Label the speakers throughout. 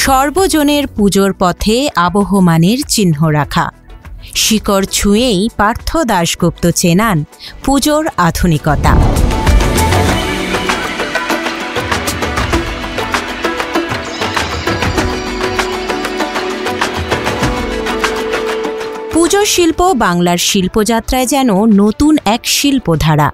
Speaker 1: সর্বজনের পুজোর পথে আবহমানের চিহ্ন রাখা। শিকড় ছুঁয়েই পার্থ দাশগুপ্ত চেনান পুজোর আধুনিকতা। পুজো শিল্প বাংলার শিল্পযাত্রায় যেন নতুন এক শিল্পধারা।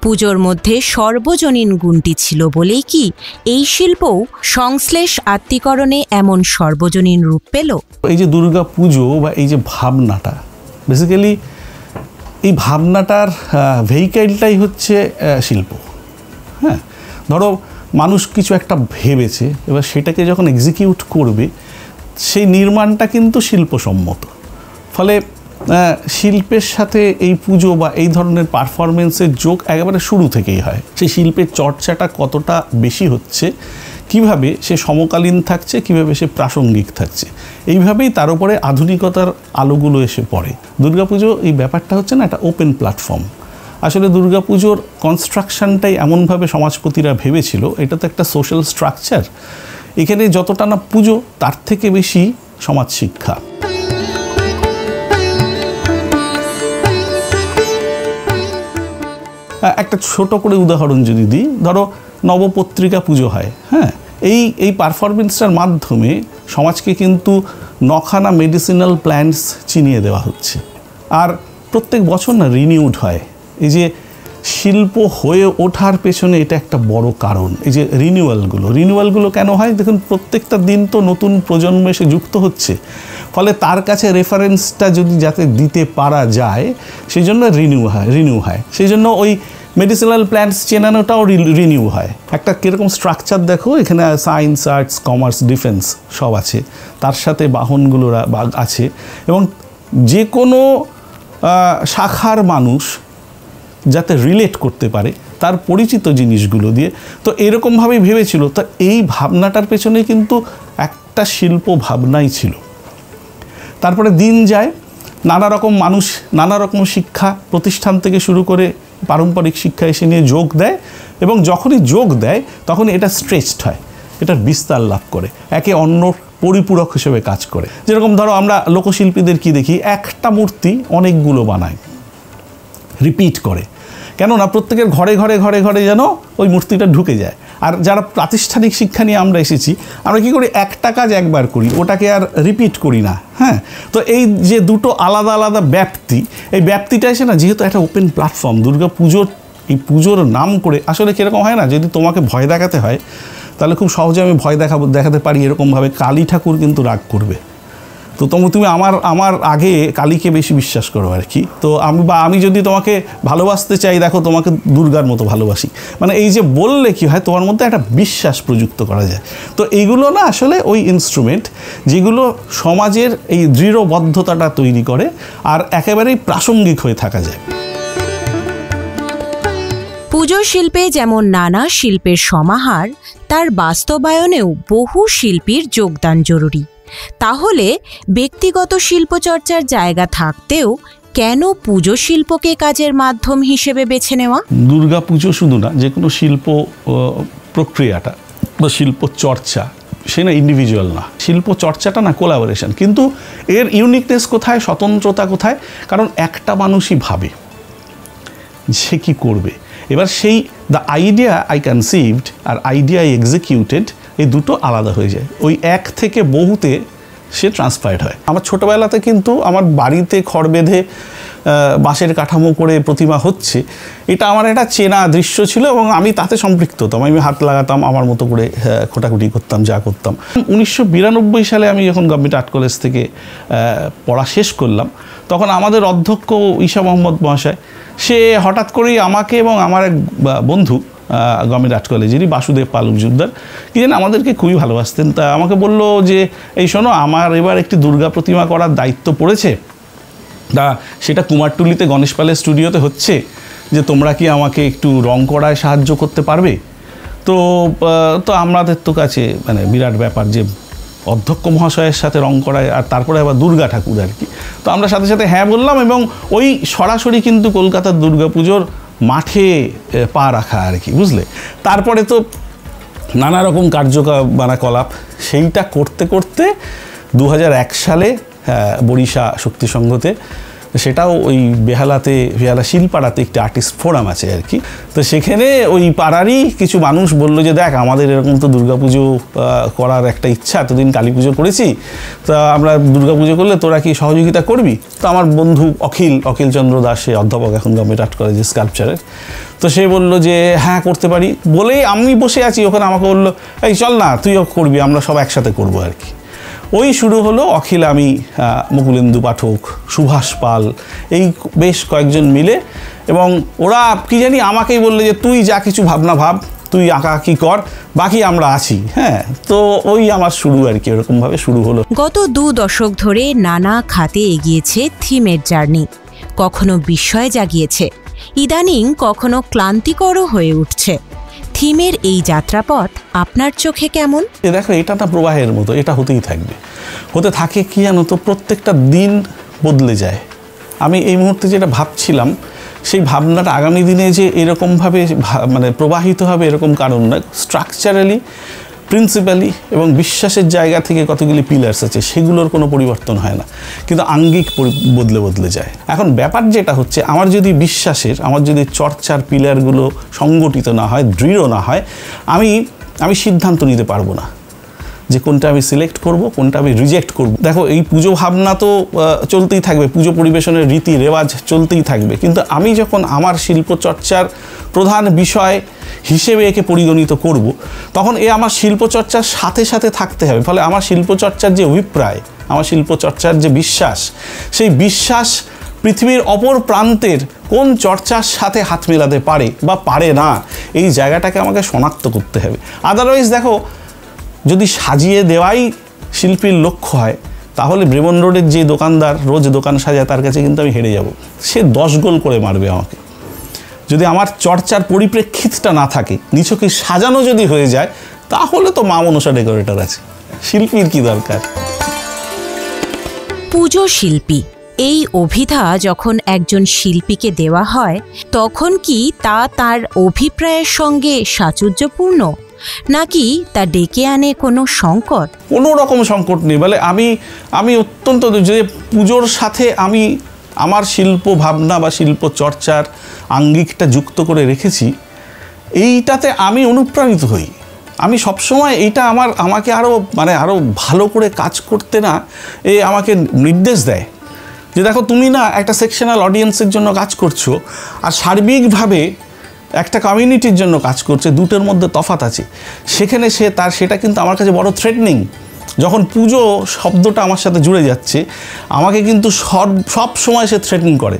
Speaker 1: পুজোর মধ্যে সর্বজনীন গুণটি ছিল বলেই কি এই শিল্পও সংশ্লেষ আত্মীকরণে এমন সর্বজনীন রূপ পেল?
Speaker 2: এই যে দুর্গা পুজো বা এই যে ভাবনাটা, বেসিক্যালি এই ভাবনাটার ভেহিকেলটাই হচ্ছে শিল্প। হ্যাঁ, ধরো মানুষ কিছু একটা ভেবেছে, এবার সেটাকে যখন এক্সিকিউট করবে সেই নির্মাণটা কিন্তু শিল্পসম্মত। ফলে শিল্পের সাথে এই পুজো বা এই ধরনের পারফরমেন্সের যোগ একেবারে শুরু থেকেই হয়। সেই শিল্পের চর্চাটা কতটা বেশি হচ্ছে, কিভাবে সে সমকালীন থাকছে, কিভাবে সে প্রাসঙ্গিক থাকছে, এইভাবেই তার উপরে আধুনিকতার আলোগুলো এসে পড়ে। দুর্গাপুজো এই ব্যাপারটা হচ্ছে না, একটা ওপেন প্ল্যাটফর্ম। আসলে দুর্গাপুজোর কনস্ট্রাকশনটাই এমনভাবে সমাজপতিরা ভেবেছিল, এটা তো একটা সোশ্যাল স্ট্রাকচার। এখানে যতটা না পুজো, তার থেকে বেশি সমাজ শিক্ষা। একটা ছোট করে উদাহরণ যদি দিই, ধরো নবপত্রিকা পুজো হয়। হ্যাঁ, এই পারফরমেন্সটার মাধ্যমে সমাজকে কিন্তু 9খানা মেডিসিনাল প্ল্যান্টস চিনিয়ে দেওয়া হচ্ছে। আর প্রত্যেক বছর না রিনিউড হয়। এই যে শিল্প হয়ে ওঠার পেছনে এটা একটা বড় কারণ। এই যে রিনিউয়ালগুলো কেন হয়? দেখুন, প্রত্যেকটা দিন তো নতুন প্রজন্ম এসে যুক্ত হচ্ছে, ফলে তার কাছে রেফারেন্সটা যদি যাতে দিতে পারা যায় সেই জন্য রিনিউ হয়। সেই জন্য ওই মেডিসিনাল প্ল্যান্টস চেনানোটাও রিনিউ হয়। একটা কীরকম স্ট্রাকচার দেখো, এখানে সায়েন্স, আর্টস, কমার্স, ডিফেন্স সব আছে, তার সাথে বাহনগুলো আছে, এবং যে কোনো শাখার মানুষ যাতে রিলেট করতে পারে তার পরিচিত জিনিসগুলো দিয়ে। তো এরকমভাবেই ভেবেছিল। তো এই ভাবনাটার পেছনে কিন্তু একটা শিল্প ভাবনাই ছিল। তারপরে দিন যায়, নানা রকম মানুষ নানা রকম শিক্ষা প্রতিষ্ঠান থেকে শুরু করে পারম্পরিক শিক্ষা এসে নিয়ে যোগ দেয়, এবং যখনই যোগ দেয় তখন এটা স্ট্রেচড হয়, এটার বিস্তার লাভ করে, একে অন্য পরিপূরক হিসেবে কাজ করে। যেরকম ধরো আমরা লোকশিল্পীদের কি দেখি, একটা মূর্তি অনেকগুলো বানায়, রিপিট করে, কেননা প্রত্যেকের ঘরে ঘরে ঘরে ঘরে যেন ওই মূর্তিটা ঢুকে যায়। আর যারা প্রাতিষ্ঠানিক শিক্ষা নিয়ে আমরা এসেছি, আমরা কী করি, একটা কাজ একবার করি, ওটাকে আর রিপিট করি না। হ্যাঁ, তো এই যে দুটো আলাদা আলাদা ব্যাপ্তি, এই ব্যাপ্তিটা এসে না, যেহেতু একটা ওপেন প্ল্যাটফর্ম, দুর্গা পুজোর এই পুজোর নাম করে আসলে কীরকম হয় না, যদি তোমাকে ভয় দেখাতে হয় তাহলে খুব সহজে আমি ভয় দেখাতে পারি এরকমভাবে, কালী ঠাকুর কিন্তু রাগ করবে। তো তুমি আমার আগে কালীকে বেশি বিশ্বাস করো আর কি। তো আমি যদি তোমাকে ভালোবাসতে চাই, দেখো তোমাকে দুর্গার মতো ভালোবাসি, মানে এই যে বললে কি হয়, তোমার মধ্যে একটা বিশ্বাস প্রযুক্ত করা যায়। তো এইগুলো না আসলে ওই ইনস্ট্রুমেন্ট যেগুলো সমাজের এই দৃঢ়বদ্ধতাটা তৈরি করে আর একেবারেই প্রাসঙ্গিক হয়ে থাকা যায়।
Speaker 1: পুজো শিল্পে যেমন নানা শিল্পের সমাহার, তার বাস্তবায়নেও বহু শিল্পীর যোগদান জরুরি। তাহলে ব্যক্তিগত শিল্পচর্চার জায়গা থাকতেও কেন পুজো শিল্পকে কাজের মাধ্যম হিসেবে বেছে নেওয়া?
Speaker 2: দুর্গা পুজো শুধু না, যে কোনো শিল্প প্রক্রিয়াটা বা শিল্প চর্চা, সে না ইন্ডিভিজুয়াল না, শিল্প চর্চাটা না কোলাবোরেশন। কিন্তু এর ইউনিকনেস কোথায়, স্বতন্ত্রতা কোথায়? কারণ একটা মানুষই ভাবে সে কী করবে। এবার সেই দ্য আইডিয়া আই কনসিভড আর আইডিয়া আই এক্সিকিউটেড, এই দুটো আলাদা হয়ে যায়, ওই এক থেকে বহুতে সে ট্রান্সফার্ড হয়। আমার ছোটোবেলাতে কিন্তু আমার বাড়িতে খড় বেঁধে বাঁশের কাঠামো করে প্রতিমা হচ্ছে, এটা আমার একটা চেনা দৃশ্য ছিল এবং আমি তাতে সম্পৃক্ত হতাম। আমি হাত লাগাতাম, আমার মতো করে খোটাখুটি করতাম, যা করতাম। 1992 সালে আমি যখন গভর্নমেন্ট আর্ট কলেজ থেকে পড়া শেষ করলাম, তখন আমাদের অধ্যক্ষ ঈশা মোহাম্মদ মহাশয়, সে হঠাৎ করেই আমাকে এবং আমার এক বন্ধু গভর্নমেন্ট আর্ট কলেজেরই বাসুদেব পাল মজুমদার, কি জানেন, আমাদেরকে খুবই ভালোবাসতেন। তা আমাকে বলল যে, এই শোনো, আমার এবার একটি দুর্গা প্রতিমা করার দায়িত্ব পড়েছে, তা সেটা কুমারটুলিতে গণেশ পালের স্টুডিওতে হচ্ছে, যে তোমরা কি আমাকে একটু রং করায় সাহায্য করতে পারবে? তো আমাদের তো কাছে মানে বিরাট ব্যাপার যে অধ্যক্ষ মহাশয়ের সাথে রং করায়, আর তারপরে আবার দুর্গা ঠাকুর আর কি। তো আমরা সাথে সাথে হ্যাঁ বললাম, এবং ওই সরাসরি কিন্তু কলকাতার দুর্গা পুজোর মাঠে পা রাখা আর কি, বুঝলে। তারপরে তো নানা রকম কার্যকলাপ সেইটা করতে করতে 2001 সালে বরিশা শক্তি সংঘতে, সেটাও ওই বেহালা শিলপাড়াতে একটি আর্টিস্ট ফোরাম আছে আর কি। তো সেখানে ওই পাড়ারই কিছু মানুষ বললো যে দেখ আমাদের এরকম তো দুর্গাপুজো করার একটা ইচ্ছা, এতদিন কালী পুজো করেছি, তা আমরা দুর্গাপুজো করলে তোরা কি সহযোগিতা করবি? তো আমার বন্ধু অখিল চন্দ্র দাস, সে অধ্যাপক এখন গভর্নমেন্ট আর্ট কলেজে স্কাল্পচারের, তো সে বললো যে হ্যাঁ করতে পারি। বলেই আমি বসে আছি ওখানে, আমাকে বললো এই চল না তুইও করবি, আমরা সব একসাথে করবো আর কি। ওই শুরু হলো অখিল, আমি, মুকুলেন্দু পাঠক, সুভাষ পাল, এই বেশ কয়েকজন মিলে, এবং ওরা কি জানি আমাকেই বললে যে তুই যা কিছু ভাবনা ভাব, তুই আঁকাআঁকি কর, বাকি আমরা আছি। হ্যাঁ, তো ওই আমার শুরু আর কি, এরকমভাবে শুরু হলো।
Speaker 1: গত 2 দশক ধরে নানা খাতে এগিয়েছে থিমের জার্নি, কখনো বিস্ময় জাগিয়েছে, ইদানিং কখনো ক্লান্তিকরও হয়ে উঠছে। থিমের এই যাত্রাপথ আপনার চোখে কেমন?
Speaker 2: দেখো, এটা না প্রবাহের মতো, এটা হতেই থাকবে, হতে থাকে। কি জানো তো, প্রত্যেকটা দিন বদলে যায়। আমি এই মুহূর্তে যেটা ভাবছিলাম, সেই ভাবনাটা আগামী দিনে যে এরকমভাবে মানে প্রবাহিত হবে এরকম কারণ না। স্ট্রাকচারালি, প্রিন্সিপালি এবং বিশ্বাসের জায়গা থেকে কতগুলি পিলার্স আছে, সেগুলোর কোনো পরিবর্তন হয় না, কিন্তু আঙ্গিক বদলে যায়। এখন ব্যাপার যেটা হচ্ছে, আমার যদি বিশ্বাসের, আমার যদি চর্চার পিলারগুলো সংগঠিত না হয়, দৃঢ় না হয়, আমি সিদ্ধান্ত নিতে পারবো না যে কোনটা আমি সিলেক্ট করব, কোনটা আমি রিজেক্ট করব। দেখো, এই পুজো ভাবনা তো চলতেই থাকবে, পুজো পরিবেশনের রীতি রেওয়াজ চলতেই থাকবে, কিন্তু আমি যখন আমার শিল্পচর্চার প্রধান বিষয় হিসেবে একে পরিগণিত করব, তখন আমার শিল্পচর্চার সাথে সাথে থাকতে হবে। ফলে আমার শিল্পচর্চার যে অভিপ্রায়, আমার শিল্পচর্চার যে বিশ্বাস, সেই বিশ্বাস পৃথিবীর অপর প্রান্তের কোন চর্চার সাথে হাত মেলাতে পারে বা পারে না, এই জায়গাটাকে আমাকে শনাক্ত করতে হবে। আদারওয়াইজ দেখো, যদি সাজিয়ে দেওয়াই শিল্পীর লক্ষ্য হয়, তাহলে ব্রেমন রোডের যে দোকানদার রোজ দোকান সাজায়, তার কাছে কিন্তু আমি হেরে যাব। সে 10 গোল করে মারবে আমাকে। যদি আমার চর্চার পরিপ্রেক্ষিতটা না থাকে, নিছকই সাজানো যদি হয়ে যায়, তাহলে তো মা মনসা ডেকোরেটর আছে, শিল্পীর কি দরকার?
Speaker 1: পুজো শিল্পী, এই অভিধা যখন একজন শিল্পীকে দেওয়া হয়, তখন কি তা তার অভিপ্রায়ের সঙ্গে সাচুজ্যপূর্ণ, নাকি তা ডেকে আনে কোনো সংকট?
Speaker 2: কোনো রকম সংকট নেই। বলে আমি অত্যন্ত, যে পুজোর সাথে আমি আমার শিল্প ভাবনা বা শিল্প চর্চার আঙ্গিকটা যুক্ত করে রেখেছি, এইটাতে আমি অনুপ্রাণিত হই। আমি সবসময় এইটা আমাকে আরও ভালো করে কাজ করতে না আমাকে নির্দেশ দেয় যে দেখো, তুমি না একটা সেকশনাল অডিয়েন্সের জন্য কাজ করছো, আর সার্বিকভাবে একটা কমিউনিটির জন্য কাজ করছে, দুটোর মধ্যে তফাৎ আছে। সেখানে সেটা কিন্তু আমার কাছে বড় থ্রেটনিং। যখন পুজো শব্দটা আমার সাথে জুড়ে যাচ্ছে, আমাকে কিন্তু সব সময় সে থ্রেটন করে,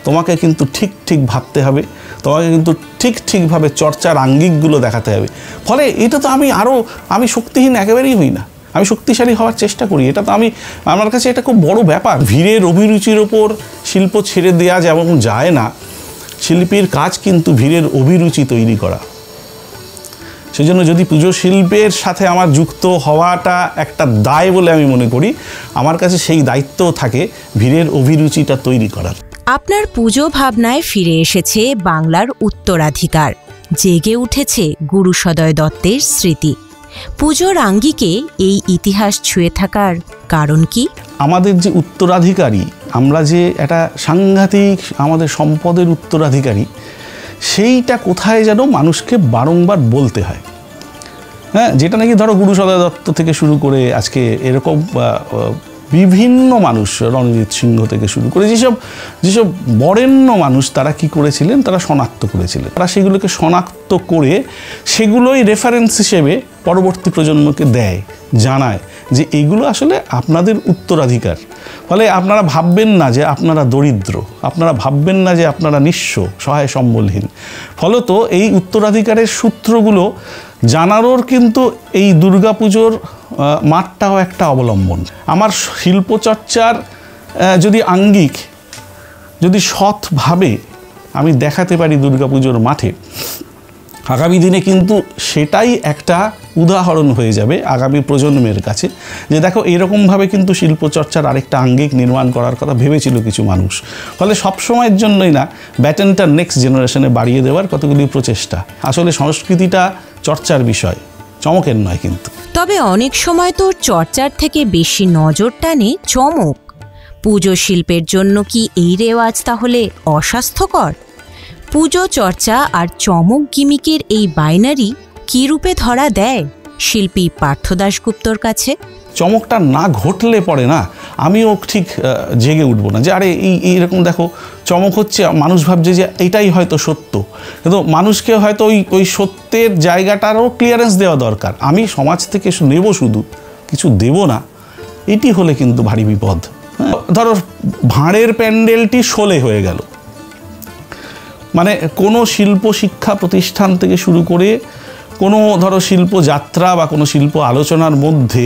Speaker 2: তোমাকে কিন্তু ঠিক ভাবতে হবে, তোমাকে কিন্তু ঠিকভাবে চর্চার আঙ্গিকগুলো দেখাতে হবে। ফলে এটা তো আমি শক্তিহীন একেবারেই হই না, আমি শক্তিশালী হওয়ার চেষ্টা করি। এটা তো আমার কাছে এটা খুব বড় ব্যাপার। ভিড়ের অভিরুচির ওপর শিল্প ছেড়ে দেওয়া যেমন যায় না, শিল্পীর কাজ কিন্তু ভিড়ের অভিরুচি তৈরি করা। সেজন্য যদি পুজো শিল্পের সাথে আমার যুক্ত হওয়াটা একটা দায় বলে আমি মনে করি, আমার কাছে সেই দায়িত্বও থাকে ভিড়ের অভিরুচিটা তৈরি করার।
Speaker 1: আপনার পুজো ভাবনায় ফিরে এসেছে বাংলার উত্তরাধিকার, জেগে উঠেছে গুরুসদয় দত্তের স্মৃতি। পুজোর আঙ্গিকে এই ইতিহাস ছুঁয়ে থাকার কারণ কি?
Speaker 2: আমাদের যে উত্তরাধিকারী, আমরা যে একটা সাংঘাতিক আমাদের সম্পদের উত্তরাধিকারী, সেইটা কোথায় যেন মানুষকে বারংবার বলতে হয়। হ্যাঁ, যেটা নাকি ধরো গুরুসদয় দত্ত থেকে শুরু করে আজকে এরকম বিভিন্ন মানুষ, রণজিৎ সিংহ থেকে শুরু করে যেসব বরেণ্য মানুষ, তারা কি করেছিলেন, তারা শনাক্ত করেছিলেন। তারা সেগুলোকে শনাক্ত করে সেগুলোই রেফারেন্স হিসেবে পরবর্তী প্রজন্মকে দেয়, জানায় যে এইগুলো আসলে আপনাদের উত্তরাধিকার। ফলে আপনারা ভাববেন না যে আপনারা দরিদ্র, আপনারা ভাববেন না যে আপনারা নিঃস্ব, সহায় সম্বলহীন। ফলত এই উত্তরাধিকারের সূত্রগুলো জানারও কিন্তু এই দুর্গাপুজোর মাঠটাও একটা অবলম্বন। আমার শিল্পচর্চার যদি আঙ্গিক যদি সৎভাবে আমি দেখাতে পারি দুর্গাপুজোর মাঠে, আগামী দিনে কিন্তু সেটাই একটা উদাহরণ হয়ে যাবে আগামী প্রজন্মের কাছে, যে দেখো এরকমভাবে কিন্তু শিল্পচর্চার আরেকটা আঙ্গিক নির্মাণ করার কথা ভেবেছিল কিছু মানুষ। ফলে সবসময়ের জন্যই না ব্যাটনটা নেক্সট জেনারেশনে বাড়িয়ে দেওয়ার কতগুলি প্রচেষ্টা। আসলে সংস্কৃতিটা চর্চার বিষয়, চমকের নয় কিন্তু।
Speaker 1: তবে অনেক সময় তো চর্চার থেকে বেশি নজর টানে চমক। পুজো শিল্পের জন্য কি এই রেওয়াজ তাহলে অস্বাস্থ্যকর? পুজো চর্চা আর চমক গিমিকের এই বাইনারি কী রূপে ধরা দেয় শিল্পী পার্থ দাশগুপ্তর কাছে?
Speaker 2: চমকটা না ঘটলে পরে না আমিও ঠিক জেগে উঠবো না যে আরে এইরকম দেখো চমক হচ্ছে, মানুষ ভাবছে যে এটাই হয়তো সত্য, কিন্তু মানুষকে হয়তো ওই সত্যের জায়গাটারও ক্লিয়ারেন্স দেওয়া দরকার। আমি সমাজ থেকে নেব শুধু, কিছু দেব না, এটি হলে কিন্তু ভারী বিপদ। ধরো ভাঁড়ের প্যান্ডেলটি শোলে হয়ে গেল, মানে কোনো শিল্প শিক্ষা প্রতিষ্ঠান থেকে শুরু করে কোনো ধরো শিল্পযাত্রা বা কোনো শিল্প আলোচনার মধ্যে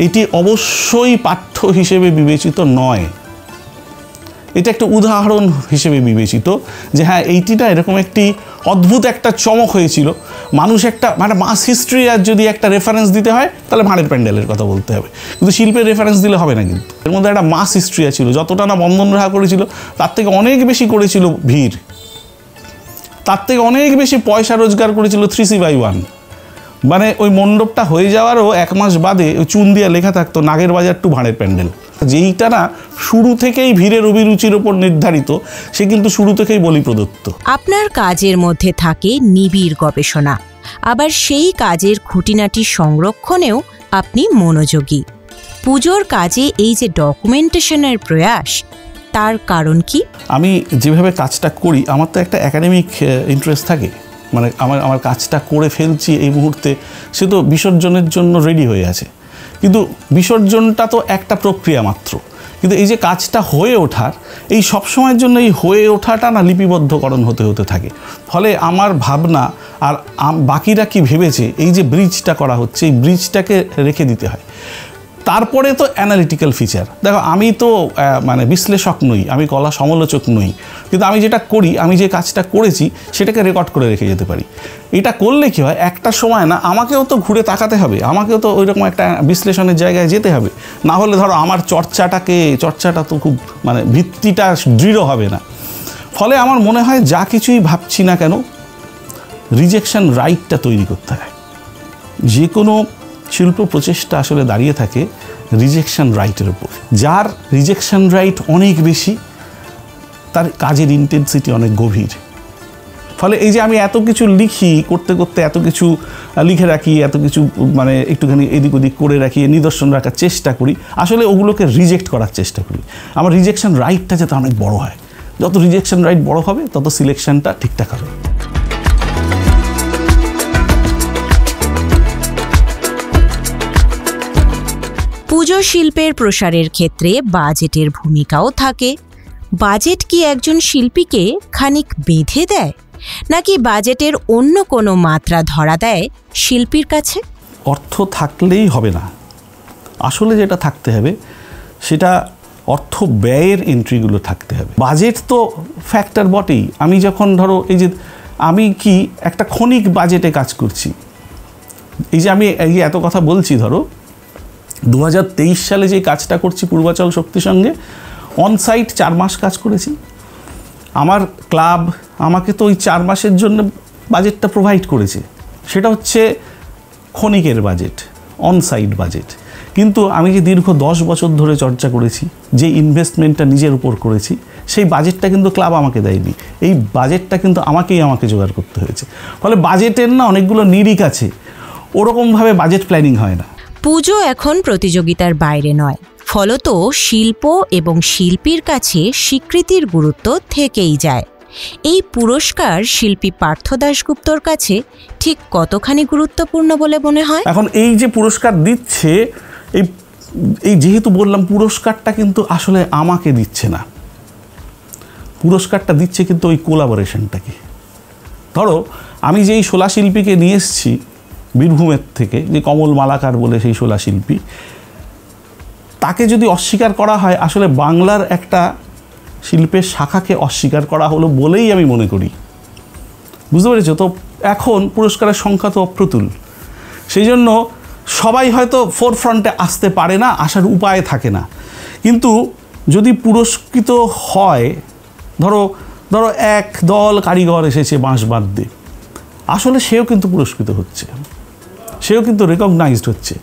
Speaker 2: এটি অবশ্যই পাঠ্য হিসেবে বিবেচিত নয়। এটা একটা উদাহরণ হিসেবে বিবেচিত যে হ্যাঁ এইটিটা এরকম একটি অদ্ভুত একটা চমক হয়েছিল, মানুষ একটা মানে মাস হিস্ট্রি আর যদি একটা রেফারেন্স দিতে হয় তাহলে ভাঁড়ের প্যান্ডেলের কথা বলতে হবে, কিন্তু শিল্পের রেফারেন্স দিলে হবে না। কিন্তু এর মধ্যে একটা মাস হিস্ট্রি ছিল, যতটা না বন্ধন রাহা করেছিল তার থেকে অনেক বেশি করেছিল ভিড়, তার থেকে অনেক বেশি পয়সা রোজগার করেছিল 3C/1। মানে ওই মণ্ডপটা হয়ে যাওয়ারও 1 মাস বাদে ওই চুন দিয়ে লেখা থাকতো নাগের বাজার টু ভাঁড়ের প্যান্ডেল। যেইটা না শুরু থেকেই ভিড়ের অভিরুচির ওপর নির্ধারিত, সে কিন্তু শুরু থেকেই বলি প্রদত্ত।
Speaker 1: আপনার কাজের মধ্যে থাকে নিবিড় গবেষণা, আবার সেই কাজের খুঁটিনাটি সংরক্ষণেও আপনি মনোযোগী। পুজোর কাজে এই যে ডকুমেন্টেশনের প্রয়াস, তার কারণ কি?
Speaker 2: আমি যেভাবে কাজটা করি আমার তো একটা একাডেমিক ইন্টারেস্ট থাকে, মানে আমার কাজটা করে ফেলছি এই মুহূর্তে, সে তো বিসর্জনের জন্য রেডি হয়ে আছে, কিন্তু বিসর্জনটা তো একটা প্রক্রিয়া মাত্র, কিন্তু এই যে কাজটা হয়ে ওঠার এই সবসময়ের জন্য এই হয়ে ওঠাটা না লিপিবদ্ধকরণ হতে হতে থাকে। ফলে আমার ভাবনা আর বাকিরা কি ভেবেছে এই যে ব্রিজটা করা হচ্ছে, এই ব্রিজটাকে রেখে দিতে হয়। তারপরে তো অ্যানালিটিক্যাল ফিচার। দেখো আমি তো মানে বিশ্লেষক নই, আমি কলা সমালোচক নই, কিন্তু আমি যেটা করি, আমি যে কাজটা করেছি সেটাকে রেকর্ড করে রেখে যেতে পারি। এটা করলে কি হয়, একটা সময় না আমাকেও তো ঘুরে তাকাতে হবে, আমাকেও তো ওইরকম একটা বিশ্লেষণের জায়গায় যেতে হবে, না হলে ধরো আমার চর্চাটা তো খুব মানে ভিত্তিটা দৃঢ় হবে না। ফলে আমার মনে হয় যা কিছুই ভাবছি না কেন রিজেকশন রাইটটা তৈরি করতে হয়। যে কোনো শিল্প প্রচেষ্টা আসলে দাঁড়িয়ে থাকে রিজেকশন রাইটের উপর। যার রিজেকশন রাইট অনেক বেশি তার কাজের ইন্টেন্সিটি অনেক গভীর। ফলে এই যে আমি এত কিছু লিখি, করতে করতে এত কিছু লিখে রাখি, এত কিছু মানে একটুখানি এদিক ওদিক করে রাখি, নিদর্শন রাখার চেষ্টা করি, আসলে ওগুলোকে রিজেক্ট করার চেষ্টা করি। আমার রিজেকশন রাইটটা যাতে অনেক বড় হয়, যত রিজেকশন রাইট বড় হবে তত সিলেকশনটা ঠিকঠাক হবে।
Speaker 1: পুজো শিল্পের প্রসারের ক্ষেত্রে বাজেটের ভূমিকাও থাকে। বাজেট কি একজন শিল্পীকে খানিক বেঁধে দেয়, নাকি বাজেটের অন্য কোনো মাত্রা ধরা দেয় শিল্পীর কাছে?
Speaker 2: অর্থ থাকলেই হবে না, আসলে যেটা থাকতে হবে সেটা অর্থ ব্যয়ের এন্ট্রিগুলো থাকতে হবে। বাজেট তো ফ্যাক্টর বটেই। আমি যখন ধরো এই যে আমি কি একটা ক্ষণিক বাজেটে কাজ করছি, এই যে আমি এই এত কথা বলছি, ধরো 2023 সালে যে কাজটা করছি পূর্বাচল শক্তির সঙ্গে, অনসাইট 4 মাস কাজ করেছি। আমার ক্লাব আমাকে তো ওই 4 মাসের জন্য বাজেটটা প্রোভাইড করেছে, সেটা হচ্ছে ক্ষণিকের বাজেট, অনসাইট বাজেট। কিন্তু আমি যে দীর্ঘ 10 বছর ধরে চর্চা করেছি, যে ইনভেস্টমেন্টটা নিজের উপর করেছি, সেই বাজেটটা কিন্তু ক্লাব আমাকে দেয়নি, এই বাজেটটা কিন্তু আমাকে জোগাড় করতে হয়েছে। ফলে বাজেটের না অনেকগুলো নিরিখ আছে, ওরকমভাবে বাজেট প্ল্যানিং হয় না।
Speaker 1: পুজো এখন প্রতিযোগিতার বাইরে নয়, ফলত শিল্প এবং শিল্পীর কাছে স্বীকৃতির গুরুত্ব থেকেই যায়। এই পুরস্কার শিল্পী পার্থ দাশগুপ্তর কাছে ঠিক কতখানি গুরুত্বপূর্ণ বলে মনে হয়?
Speaker 2: এখন এই যে পুরস্কার দিচ্ছে, এই যেহেতু বললাম পুরস্কারটা কিন্তু আসলে আমাকে দিচ্ছে না, পুরস্কারটা দিচ্ছে কিন্তু ওই কোলাবোরেশনটাকে। ধরো আমি যেই শোলা শিল্পীকে নিয়ে এসেছি বীরভূমের থেকে, যে কমল মালাকার বলে সেই শোলা শিল্পী, তাকে যদি অস্বীকার করা হয় আসলে বাংলার একটা শিল্পের শাখাকে অস্বীকার করা হলো বলেই আমি মনে করি। বুঝতে পেরেছো তো? এখন পুরস্কারের সংখ্যা তো অপ্রতুল, সেই জন্য সবাই হয়তো ফোরফ্রন্টে আসতে পারে না, আসার উপায় থাকে না। কিন্তু যদি পুরস্কৃত হয়, ধরো এক দল কারিগর এসেছে বাঁশ বাঁধতে, আসলে সেও কিন্তু পুরস্কৃত হচ্ছে, সেও কিন্তু রেকগনাইজড হচ্ছে।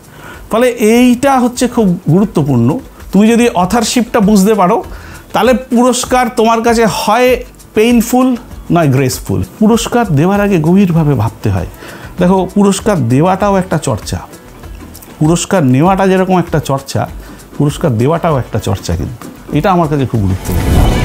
Speaker 2: ফলে এইটা হচ্ছে খুব গুরুত্বপূর্ণ। তুমি যদি অথারশিপটা বুঝতে পারো তাহলে পুরস্কার তোমার কাছে হয় পেইনফুল নয় গ্রেসফুল। পুরস্কার দেওয়ার আগে গভীরভাবে ভাবতে হয়। দেখো, পুরস্কার দেওয়াটাও একটা চর্চা, পুরস্কার নেওয়াটা যেরকম একটা চর্চা, পুরস্কার দেওয়াটাও একটা চর্চা, কিন্তু এটা আমার কাছে খুব গুরুত্বপূর্ণ।